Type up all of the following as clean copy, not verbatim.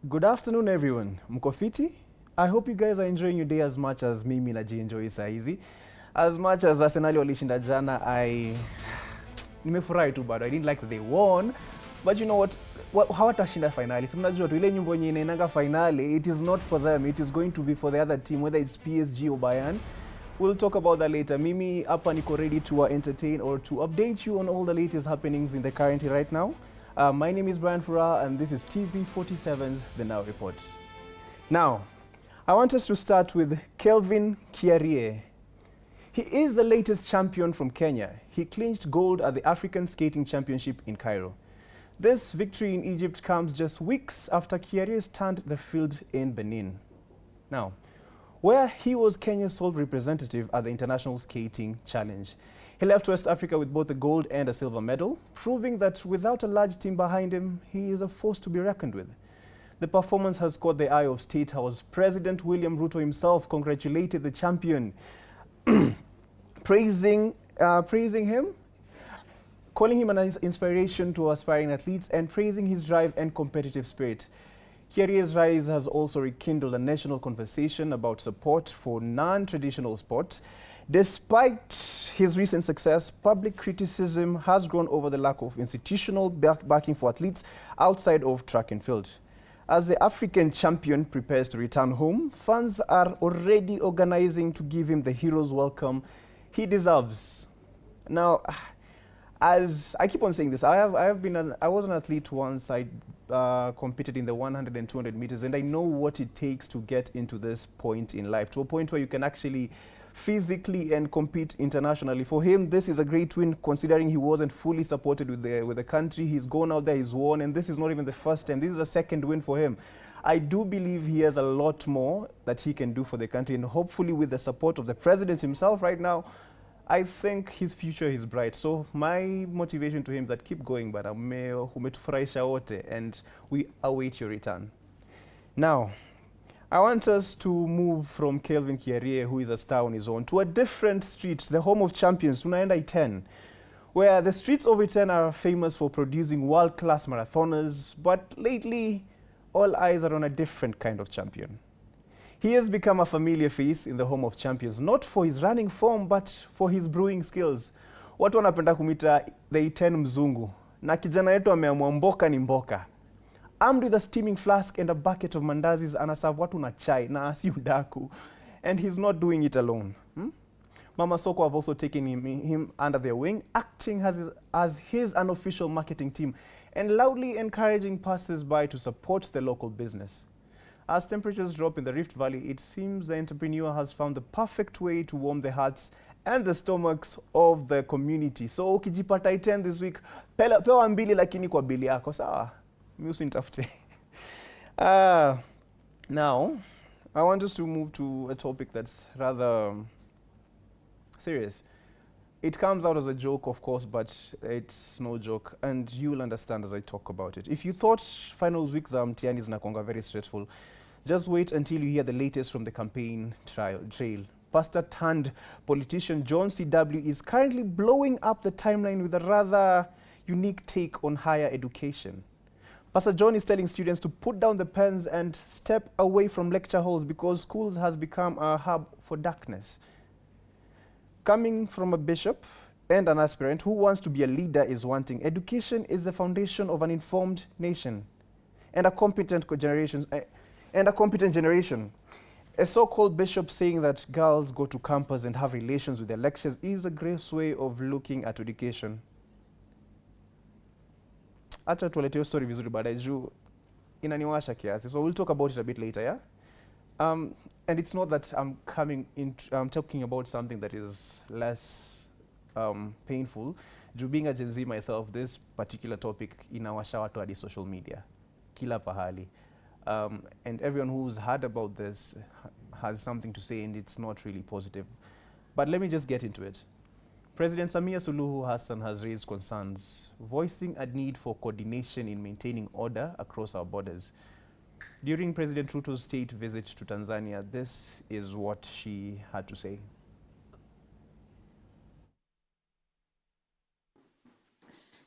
Good afternoon, everyone. Mko fiti? I hope you guys are enjoying your day as much as mimi najienjoy saa hizi. As much as Arsenal walishinda jana, nimefurahi tu bado. I didn't like that they won, but you know what? Hawatashinda finali. Si mnajua tu ile nyimbo yenye inaendanga finali, it is not for them. It is going to be for the other team, whether it's PSG or Bayern. We'll talk about that later. Mimi hapa niko ready to entertain or to update you on all the latest happenings in the current right now. My name is Furaha, and this is TV47's The Now Report. Now, I want us to start with Kelvin Kiarie. He is the latest champion from Kenya. He clinched gold at the African Skating Championship in Cairo. This victory in Egypt comes just weeks after Kiarie stunned the field in Benin. Now, where he was Kenya's sole representative at the International Skating Challenge. He left West Africa with both a gold and a silver medal, proving that without a large team behind him, he is a force to be reckoned with. The performance has caught the eye of State House. President William Ruto himself congratulated the champion, praising him, calling him an inspiration to aspiring athletes, and praising his drive and competitive spirit. Kiarie's rise has also rekindled a national conversation about support for non-traditional sports. Despite his recent success, public criticism has grown over the lack of institutional backing for athletes outside of track and field. As the African champion prepares to return home, fans are already organizing to give him the hero's welcome he deserves. Now, as I keep on saying this, I was an athlete once. I competed in the 100 and 200 meters, and I know what it takes to get into this point in life, to a point where you can actually physically and compete internationally. For him, this is a great win, considering he wasn't fully supported with the country. He's gone out there, he's won, and this is not even the first time. This is the second win for him. I do believe he has a lot more that he can do for the country, and hopefully with the support of the president himself right now, I think his future is bright. So my motivation to him is that keep going, but umetufurahisha wote, and we await your return. Now, I want us to move from Kelvin Kiarie, who is a star on his own, to a different street, the home of champions, tunaenda Iten, where the streets of Iten are famous for producing world-class marathoners, but lately, all eyes are on a different kind of champion. He has become a familiar face in the home of champions, not for his running form, but for his brewing skills. Watu wanapenda kumita the Iten mzungu, na kijana yetu ameamua mboka ni mboka. Armed with a steaming flask and a bucket of mandazis, anaserve watu na chai na si udaku. And he's not doing it alone. Mama Soko have also taken him under their wing, acting as his unofficial marketing team and loudly encouraging passers-by to support the local business. As temperatures drop in the Rift Valley, it seems the entrepreneur has found the perfect way to warm the hearts and the stomachs of the community. So ukijipata Iten this week, pewa mbili lakini kwa bili yako, sawa? Now, I want us to move to a topic that's rather serious. It comes out as a joke, of course, but it's no joke, and you'll understand as I talk about it. If you thought finals weeks are mtihani zinakuanga very stressful, just wait until you hear the latest from the campaign trail. Pastor turned politician John CW is currently blowing up the timeline with a rather unique take on higher education. Pastor John is telling students to put down the pens and step away from lecture halls because schools has become a hub for darkness. Coming from a bishop and an aspirant who wants to be a leader is one thing. Education is the foundation of an informed nation and a competent generation. A so-called bishop saying that girls go to campus and have relations with their lectures is a gross way of looking at education. Acha tuleteo story vizuri baadaye juu inaniwasha kiasi. So we'll talk about it a bit later, yeah? And it's not that I'm talking about something that is less painful. Juu being a Gen Z myself, this particular topic inawasha watu hadi social media. Kila pahali. And everyone who's heard about this has something to say, and it's not really positive. But let me just get into it. President Samia Suluhu Hassan has raised concerns, voicing a need for coordination in maintaining order across our borders. During President Ruto's state visit to Tanzania, this is what she had to say.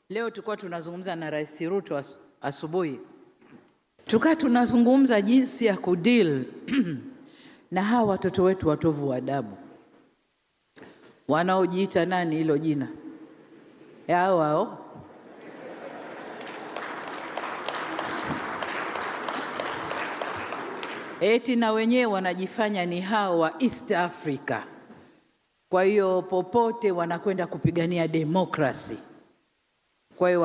Leo tulikuwa tunazungumza na Rais Ruto asubuhi tunazungumza jinsi ya kudeal na hawa watoto wetu watovu wa adabu wanaojiita nani hilo jina hao eti na wenyewe wanajifanya ni hao wa East Africa. Kwa hiyo popote wanakwenda kupigania demokrasi. Kwa hiyo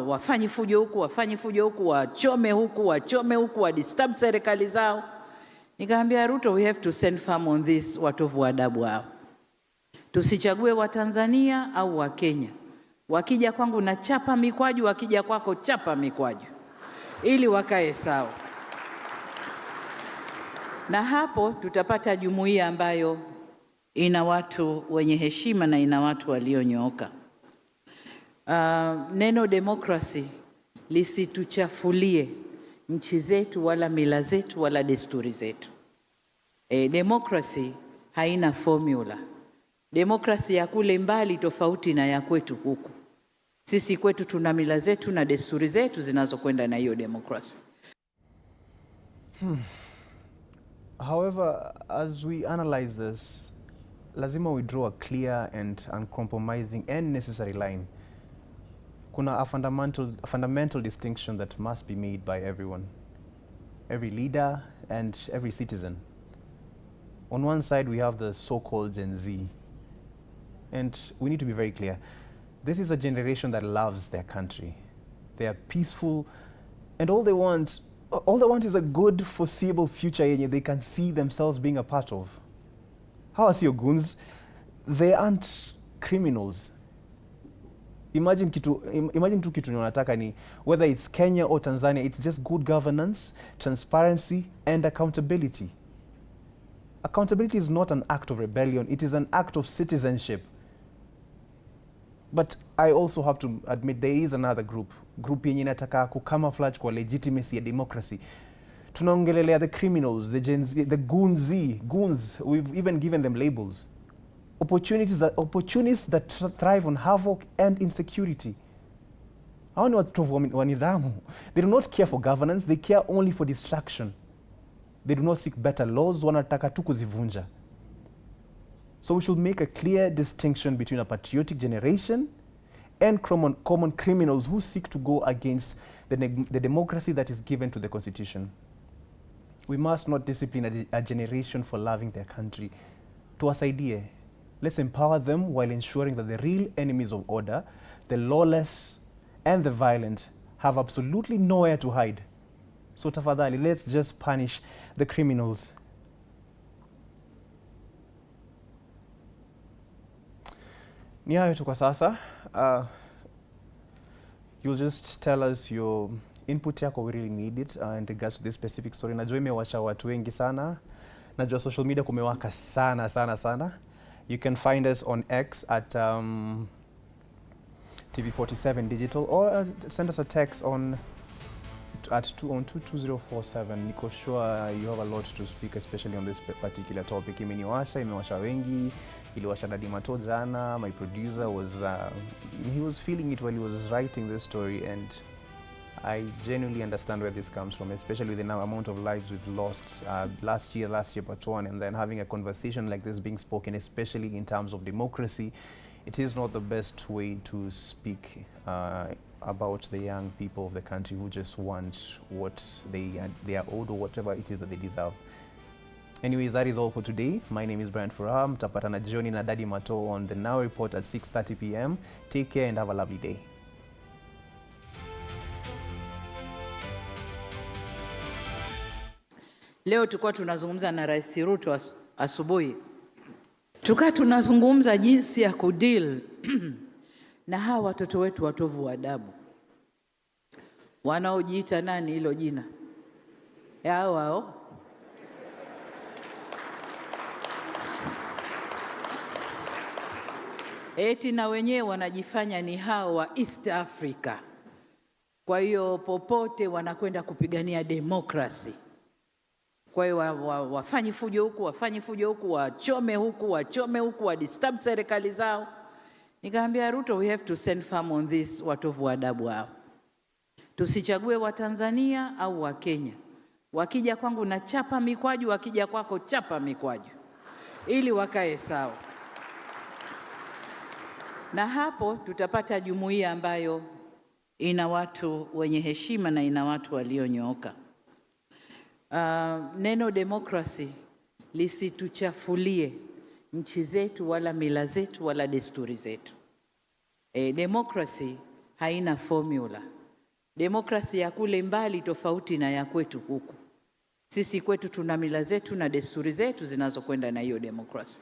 wafanye fujo huku, wafanye fujo huku, wachome huku, wadisturb serikali zao. Nikamwambia Ruto, we have to send firm on this watovu wa adabu hao. Tusichague wa Tanzania au wa Kenya. Wakija kwangu na chapa mikwaju, wakija kwako chapa mikwaju, ili wakae sawa. Na hapo tutapata jumuiya ambayo ina watu wenye heshima na ina watu walionyooka. Neno demokrasi lisituchafulie nchi zetu wala mila zetu wala desturi zetu. Demokrasi haina formula. Demokrasi ya kule mbali tofauti na ya kwetu huku. Sisi kwetu tuna mila zetu na desturi zetu zinazokwenda na hiyo demokrasi. However, as we analyze this, lazima we draw a clear and uncompromising and necessary line. Kuna a fundamental distinction that must be made by everyone, every leader and every citizen. On one side, we have the so-called Gen Z. And we need to be very clear. This is a generation that loves their country. They are peaceful, and all they want is a good, foreseeable future yenye they can see themselves being a part of. Hawa sio goons. They aren't criminals. Imagine tu kitu wanataka ni, whether it's Kenya or Tanzania, it's just good governance, transparency, and accountability. Accountability is not an act of rebellion, it is an act of citizenship. But I also have to admit there is another group yenye inataka kucamouflage kwa legitimacy ya democracy. Tunaongelelea the criminals, the Gen Z, the goons, we've even given them labels. Opportunists that thrive on havoc and insecurity. Hawa ni watu wa nidhamu. They do not care for governance, they care only for distraction. They do not seek better laws, wanataka tu kuzivunja. So we should make a clear distinction between a patriotic generation and common criminals who seek to go against the democracy that is given to the Constitution. We must not discipline a generation for loving their country. Tuwasaidie. Let's empower them while ensuring that the real enemies of order, the lawless and the violent, have absolutely nowhere to hide. So tafadhali, let's just punish the criminals. Ni hayo tu kwa sasa. You'll just tell us your input yako, we really need it in regards to this specific story. Najua imewasha watu wengi sana. Najua social media kumewaka sana. You can find us on X at TV47 Digital, or send us a text on 22047. Niko sure you have a lot to speak, especially on this particular topic. Imewasha wengi. Iliwasha Dadi Mato jana. My producer was he was feeling it while he was writing this story, and I genuinely understand where this comes from, especially with the amount of lives we've lost last year part one, and then having a conversation like this being spoken, especially in terms of democracy. It is not the best way to speak about the young people of the country who just want what they are owed, or whatever it is that they deserve. Anyways, that is all for today. My name is Furaha. Mtapatana jioni na Dadi Mato on the Now Report at 6:30 p.m. Take care and have a lovely day. Leo tulikuwa tunazungumza na Rais Ruto asubuhi. Tunazungumza jinsi ya kudeal na hawa watoto wetu watovu wa adabu wanaojiita nani hilo jina hao eti na wenyewe wanajifanya ni hao wa East Africa. Kwa hiyo popote wanakwenda kupigania demokrasi. Kwa hiyo wafanye fujo huku, wachome huku, wadisturb serikali zao. Nikamwambia Ruto, we have to send firm on this watovu wa adabu hao. Tusichague Watanzania au Wakenya. Wakija kwangu na chapa mikwaju, wakija kwako chapa mikwaju, ili wakae sawa. Na hapo tutapata jumuiya ambayo ina watu wenye heshima na ina watu walionyooka. Neno demokrasi lisituchafulie nchi zetu wala mila zetu wala desturi zetu. Demokrasi haina formula. Demokrasi ya kule mbali tofauti na ya kwetu huku. Sisi kwetu tuna mila zetu na desturi zetu zinazokwenda na hiyo demokrasi.